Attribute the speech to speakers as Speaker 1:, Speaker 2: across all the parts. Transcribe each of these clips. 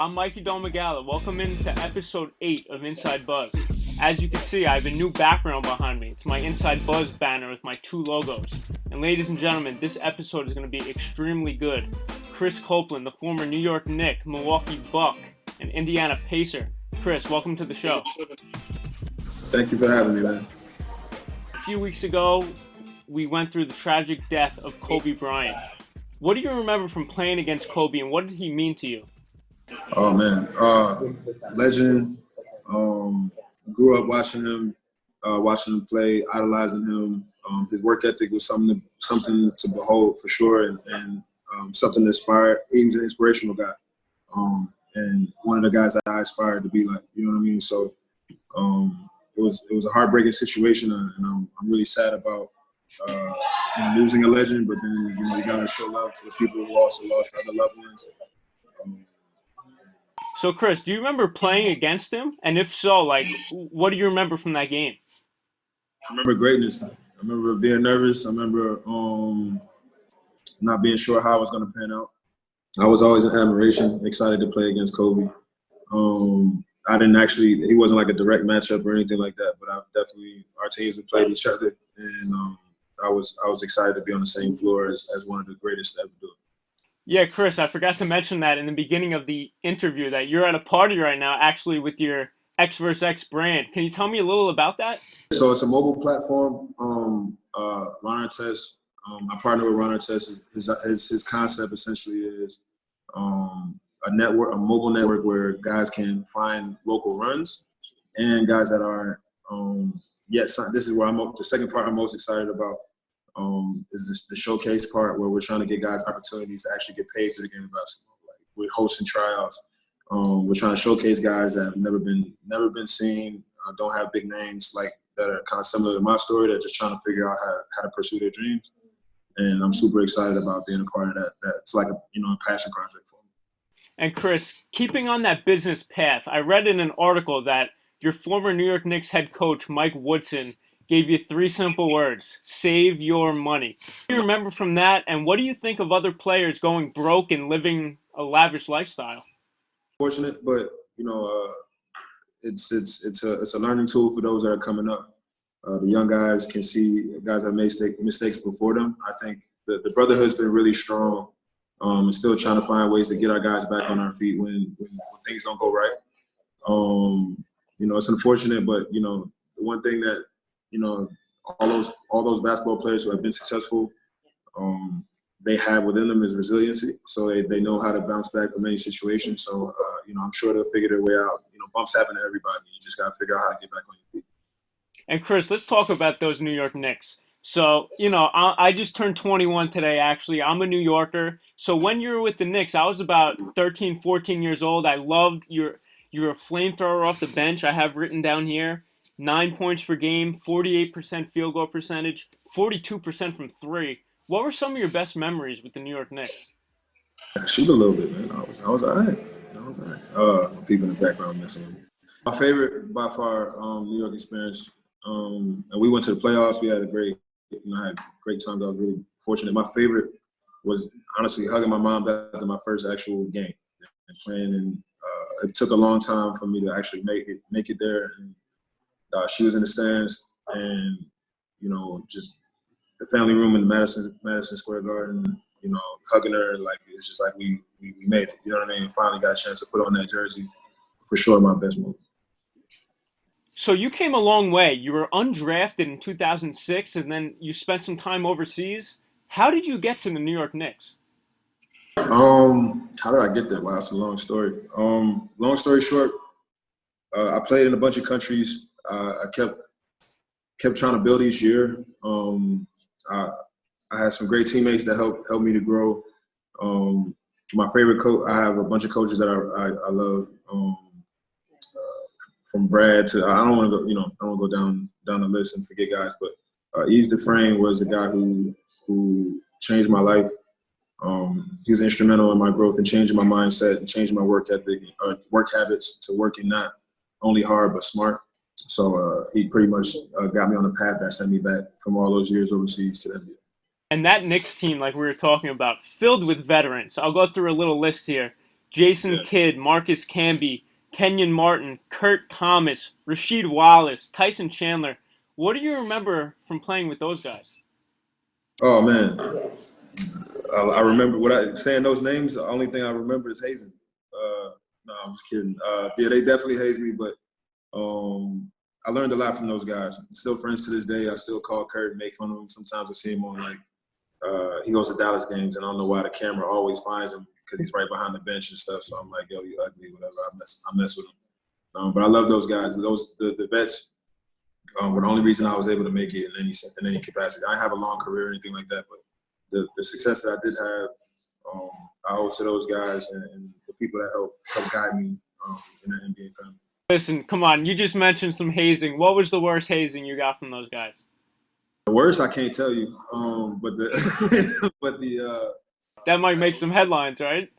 Speaker 1: I'm Mikey Domagala. Welcome into episode 8 of Inside Buzz. As you can see, I have a new background behind me. It's my Inside Buzz banner with my 2 logos. And ladies and gentlemen, this episode is going to be extremely good. Chris Copeland, the former New York Knick, Milwaukee Buck, and Indiana Pacer. Chris, welcome to the show.
Speaker 2: Thank you for having me, man.
Speaker 1: A few weeks ago, we went through the tragic death of Kobe Bryant. What do you remember from playing against Kobe, and what did he mean to you?
Speaker 2: Oh, man. Legend. Grew up watching him play, idolizing him. His work ethic was something to behold for sure, and something to aspire. He was an inspirational guy, and one of the guys that I aspired to be like. You know what I mean? So it was a heartbreaking situation, and I'm really sad about losing a legend. But then you gotta show love to the people who also lost other loved ones.
Speaker 1: So, Chris, do you remember playing against him? And if so, what do you remember from that game?
Speaker 2: I remember greatness. I remember being nervous. I remember not being sure how it was going to pan out. I was always in admiration, excited to play against Kobe. He wasn't like a direct matchup or anything like that, but our teams have played each other, and I was excited to be on the same floor as one of the greatest to ever do it.
Speaker 1: Yeah, Chris, I forgot to mention that in the beginning of the interview that you're at a party right now actually with your XvsX brand. Can you tell me a little about that?
Speaker 2: So it's a mobile platform. Ron Artest, I partner with Ron Artest. His concept essentially is a mobile network where guys can find local runs and guys that are this is where the second part I'm most excited about. Is the showcase part where we're trying to get guys opportunities to actually get paid for the game of basketball. Like we're hosting tryouts. We're trying to showcase guys that have never been seen, don't have big names like that are kind of similar to my story. That are just trying to figure out how to pursue their dreams. And I'm super excited about being a part of that. That's like a passion project for me.
Speaker 1: And Chris, keeping on that business path, I read in an article that your former New York Knicks head coach Mike Woodson gave you 3 simple words: save your money. What do you remember from that, and what do you think of other players going broke and living a lavish lifestyle?
Speaker 2: Fortunate, but it's a learning tool for those that are coming up. The young guys can see guys that made mistakes before them. I think the brotherhood's been really strong, and still trying to find ways to get our guys back on our feet when things don't go right. It's unfortunate, but the one thing that all those basketball players who have been successful, they have within them is resiliency. So they know how to bounce back from any situation. So, I'm sure they'll figure their way out. Bumps happen to everybody. You just got to figure out how to get back on your feet.
Speaker 1: And Chris, let's talk about those New York Knicks. So, I just turned 21 today, actually. I'm a New Yorker. So when you were with the Knicks, I was about 13, 14 years old. I loved you were a flamethrower off the bench. I have written down here. 9 points per game, 48% field goal percentage, 42% from 3. What were some of your best memories with the New York Knicks?
Speaker 2: I could shoot a little bit, man. I was all right. People in the background missing. My favorite, by far, New York experience. And we went to the playoffs. We had I had great times. I was really fortunate. My favorite was honestly hugging my mom after my first actual game and playing. And it took a long time for me to actually make it there. And, she was in the stands, and just the family room in the Madison Square Garden. Hugging her, it's just like we made it. You know what I mean? Finally got a chance to put on that jersey. For sure, my best moment.
Speaker 1: So you came a long way. You were undrafted in 2006, and then you spent some time overseas. How did you get to the New York Knicks?
Speaker 2: How did I get there? Wow, that's a long story. Long story short, I played in a bunch of countries. I kept trying to build each year. I had some great teammates that helped me to grow. My favorite coach, I have a bunch of coaches that I love. From Brad to I don't want to go down the list and forget guys, but Yves Dufresne was the guy who changed my life. He was instrumental in my growth and changing my mindset and changing my work ethic, work habits to working not only hard but smart. So he pretty much got me on the path that sent me back from all those years overseas to the NBA.
Speaker 1: And that Knicks team, like we were talking about, filled with veterans. I'll go through a little list here. Jason
Speaker 2: Yeah.
Speaker 1: Kidd, Marcus Camby, Kenyon Martin, Kurt Thomas, Rasheed Wallace, Tyson Chandler. What do you remember from playing with those guys?
Speaker 2: Oh man, I remember saying those names. The only thing I remember is hazing. No, I'm just kidding. Yeah, they definitely hazed me, but I learned a lot from those guys. Still friends to this day. I still call Kurt and make fun of him. Sometimes I see him on he goes to Dallas games, and I don't know why the camera always finds him because he's right behind the bench and stuff. So I'm like, yo, you ugly, whatever. I mess with him. But I love those guys. The vets were the only reason I was able to make it in any capacity. I didn't have a long career or anything like that, but the success that I did have, I owe to those guys and the people that helped guide me in the NBA family.
Speaker 1: Listen, come on. You just mentioned some hazing. What was the worst hazing you got from those guys?
Speaker 2: The worst I can't tell you, but
Speaker 1: that might make some headlines, right?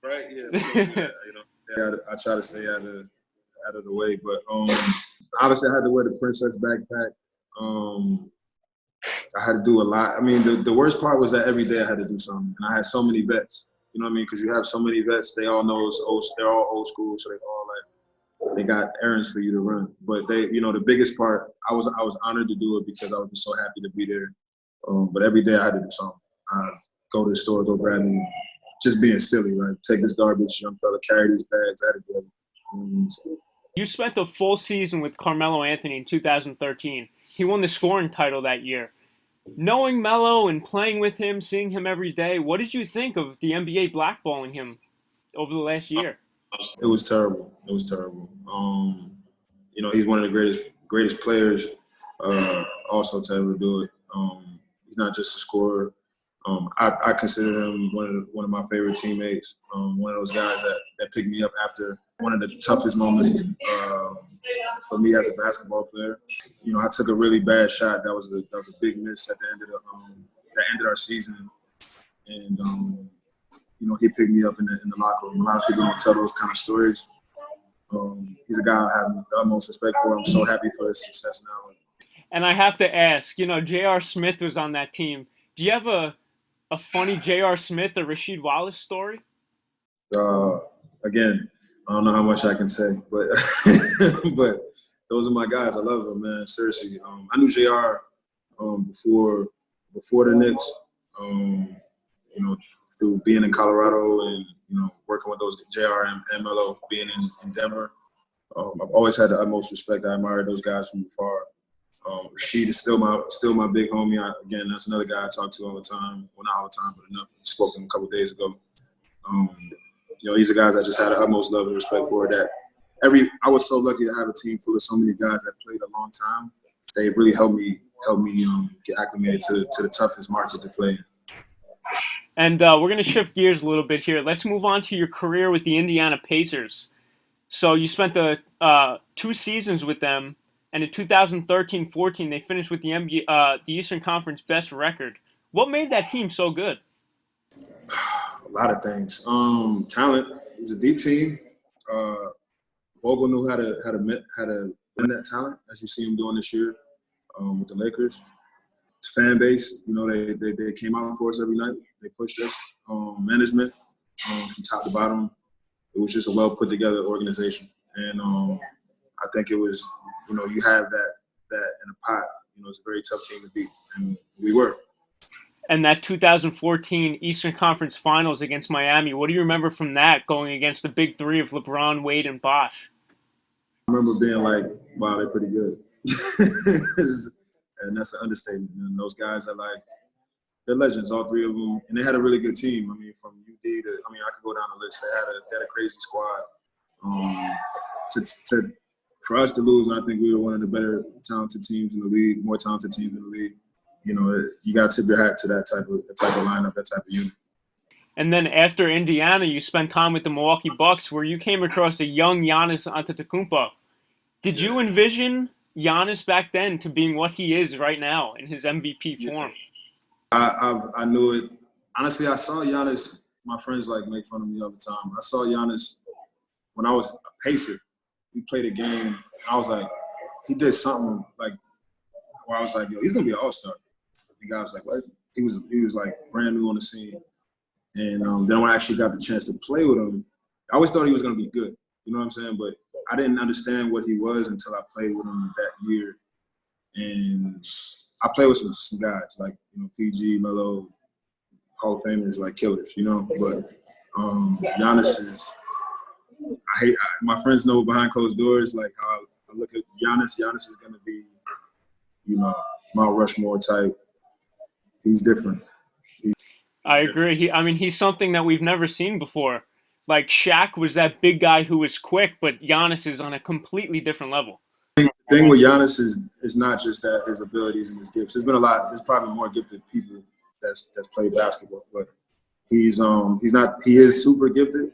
Speaker 2: Right, yeah. I try to stay out of the way, but obviously I had to wear the princess backpack. I had to do a lot. I mean, the worst part was that every day I had to do something, and I had so many vets. You know what I mean? Because you have so many vets, they all know they're all old school, so they got errands for you to run. But the biggest part, I was honored to do it because I was just so happy to be there. But every day I had to do something. Go to the store, go grab me, just being silly, like take this garbage, young fella, carry these bags. I had to do everything.
Speaker 1: You spent a full season with Carmelo Anthony in 2013. He won the scoring title that year. Knowing Melo and playing with him, seeing him every day, what did you think of the NBA blackballing him over the last year?
Speaker 2: It was terrible. He's one of the greatest players also to ever do it. He's not just a scorer. I consider him one of my favorite teammates. One of those guys that picked me up after one of the toughest moments for me as a basketball player. I took a really bad shot. That was a big miss at the end of that ended our season, and he picked me up in the locker room. A lot of people don't tell those kind of stories. He's a guy I have the utmost respect for. I'm so happy for his success now.
Speaker 1: And I have to ask, J.R. Smith was on that team. Do you have a funny J.R. Smith or Rasheed Wallace story?
Speaker 2: Again, I don't know how much I can say, but but those are my guys. I love them, man. Seriously, I knew J.R. Before the Knicks. Through being in Colorado and working with those J.R. and Melo, being in Denver. I've always had the utmost respect. I admire those guys from afar. Rasheed is still my big homie. Again, that's another guy I talk to all the time. Well, not all the time, but enough. I spoke to him a couple of days ago. These are guys I just had the utmost love and respect for. I was so lucky to have a team full of so many guys that played a long time. They really helped me get acclimated to the toughest market to play in.
Speaker 1: And we're going to shift gears a little bit here. Let's move on to your career with the Indiana Pacers. So you spent the 2 seasons with them, and in 2013-14, they finished with the Eastern Conference best record. What made that team so good?
Speaker 2: A lot of things. Talent. It was a deep team. Vogel knew how to win that talent, as you see him doing this year with the Lakers. Fan base, they came out for us every night. They pushed us. Management, from top to bottom, it was just a well put together organization. And I think it was, you have that in a pot. It's a very tough team to beat, and we were.
Speaker 1: And that 2014 Eastern Conference Finals against Miami, what do you remember from that, going against the big three of LeBron, Wade, and Bosh?
Speaker 2: I remember being like, wow, they're pretty good. And that's an understatement. And those guys are they're legends, all three of them. And they had a really good team. I mean, from UD to, I could go down the list. They had a crazy squad. For us to lose, I think we were one of the better talented teams in the league, more talented teams in the league. You got to tip your hat to that type of lineup, that type of unit.
Speaker 1: And then after Indiana, you spent time with the Milwaukee Bucks, where you came across a young Giannis Antetokounmpo. Did you envision Giannis back then to being what he is right now in his MVP form?
Speaker 2: I knew it. Honestly, I saw Giannis. My friends make fun of me all the time. I saw Giannis when I was a Pacer. We played a game. And I was like, he did something where I was like, yo, he's gonna be an all-star. The guy was like, what? He was brand new on the scene. And then when I actually got the chance to play with him, I always thought he was going to be good. You know what I'm saying? But I didn't understand what he was until I played with him that year. And I played with some guys like, PG, Melo, Hall of Famers, like killers, But Giannis is – my friends know behind closed doors, like how I look at Giannis. Giannis is going to be, Mount Rushmore type. He's different.
Speaker 1: I agree. He's something that we've never seen before. Like Shaq was that big guy who was quick, but Giannis is on a completely different level.
Speaker 2: The thing with Giannis is not just that his abilities and his gifts. There's probably more gifted people that's played basketball, but he is super gifted.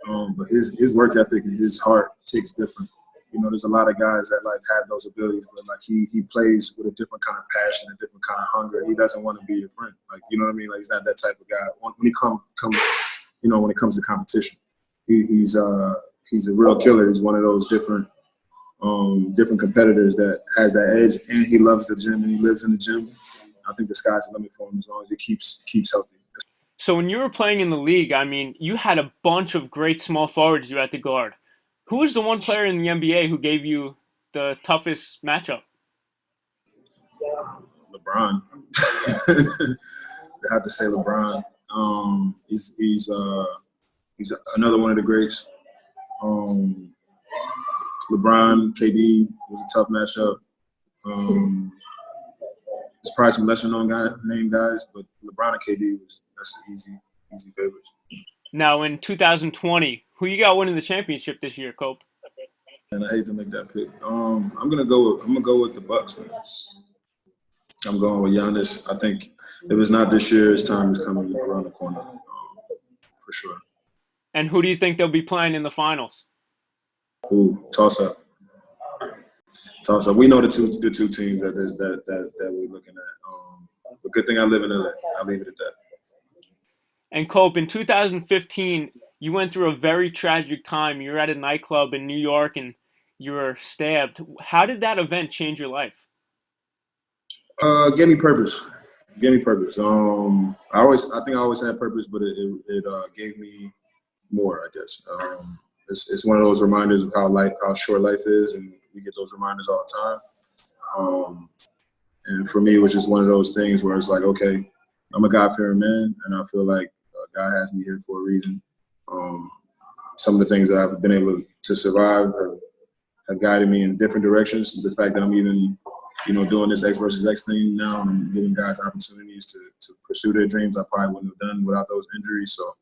Speaker 2: But his work ethic and his heart ticks different. There's a lot of guys that have those abilities, but he plays with a different kind of passion, a different kind of hunger. He doesn't want to be your friend. You know what I mean? He's not that type of guy. When it comes to competition, he's a real killer. He's one of those different competitors that has that edge, and he loves the gym and he lives in the gym. I think the sky's the limit for him as long as he keeps healthy.
Speaker 1: So when you were playing in the league, you had a bunch of great small forwards you had to guard. Who was the one player in the NBA who gave you the toughest matchup?
Speaker 2: LeBron. I have to say LeBron. He's another one of the greats. LeBron, KD was a tough matchup. There's probably some lesser known name guys, but LeBron and KD that's easy favorites.
Speaker 1: Now in 2020, who you got winning the championship this year, Cope?
Speaker 2: And I hate to make that pick. I'm gonna go with the Bucks, man. I'm going with Giannis. I think if it's not this year, his time is coming around the corner, for sure.
Speaker 1: And who do you think they'll be playing in the finals?
Speaker 2: Ooh, toss up. We know the two teams that we're looking at. But good thing I live in LA. I'll leave it at that.
Speaker 1: And Cope, in 2015, you went through a very tragic time. You were at a nightclub in New York and you were stabbed. How did that event change your life?
Speaker 2: Gave me purpose. I think I always had purpose, but it gave me more, I guess. It's one of those reminders of how short life is, and we get those reminders all the time. And for me, it was just one of those things where it's like, okay, I'm a God-fearing man, and I feel like God has me here for a reason. Some of the things that I've been able to survive have guided me in different directions. The fact that I'm even, doing this XvsX thing now, and I'm giving guys opportunities to pursue their dreams I probably wouldn't have done without those injuries. So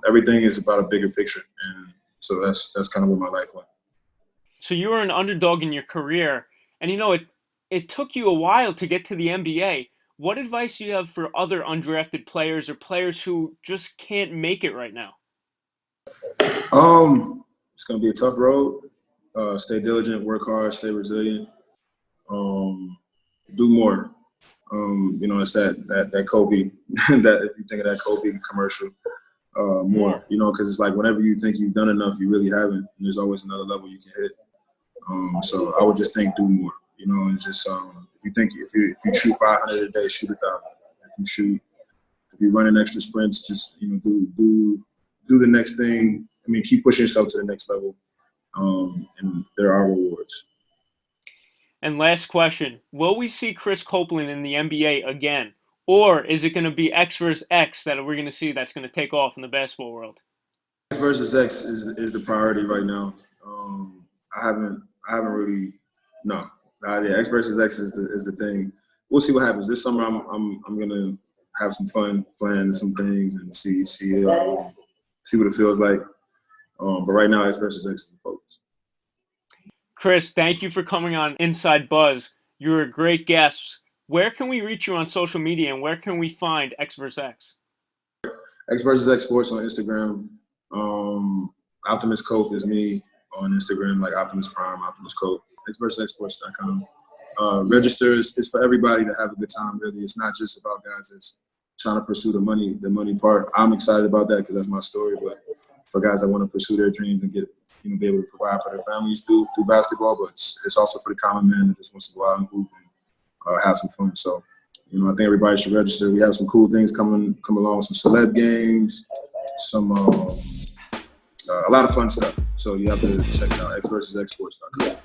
Speaker 2: everything is about a bigger picture, and so that's kind of where my life went.
Speaker 1: So you were an underdog in your career, and it took you a while to get to the NBA. What advice do you have for other undrafted players or players who just can't make it right now?
Speaker 2: It's going to be a tough road. Stay diligent, work hard, stay resilient. Do more. It's that Kobe, that if you think of that Kobe commercial, more, because it's like whenever you think you've done enough, you really haven't. And there's always another level you can hit. So I would just think do more, and just if you shoot 500 a day, shoot 1,000. If you run an extra sprints, just, do the next thing. Keep pushing yourself to the next level. And there are rewards.
Speaker 1: And last question, will we see Chris Copeland in the NBA again? Or is it going to be XvsX that we're going to see that's going to take off in the basketball world?
Speaker 2: XvsX is the priority right now. I haven't really – no. Yeah, XvsX is the thing. We'll see what happens. This summer I'm going to have some fun playing some things and see what it feels like. But right now, XvsX is the focus.
Speaker 1: Chris, thank you for coming on Inside Buzz. You're a great guest. Where can we reach you on social media, and where can we find XvsX?
Speaker 2: XvsX Sports on Instagram. Optimus Cope is me on Instagram, like Optimus Prime, Optimus Cope. XvsXSports.com. Register is for everybody to have a good time, really. It's not just about guys that's trying to pursue the money part. I'm excited about that because that's my story, but for guys that want to pursue their dreams and be able to provide for their families through basketball, but it's also for the common man that just wants to go out and hoop and have some fun. So, I think everybody should register. We have some cool things come along, some celeb games, some a lot of fun stuff. So you have to check it out, XvsX Sports.com.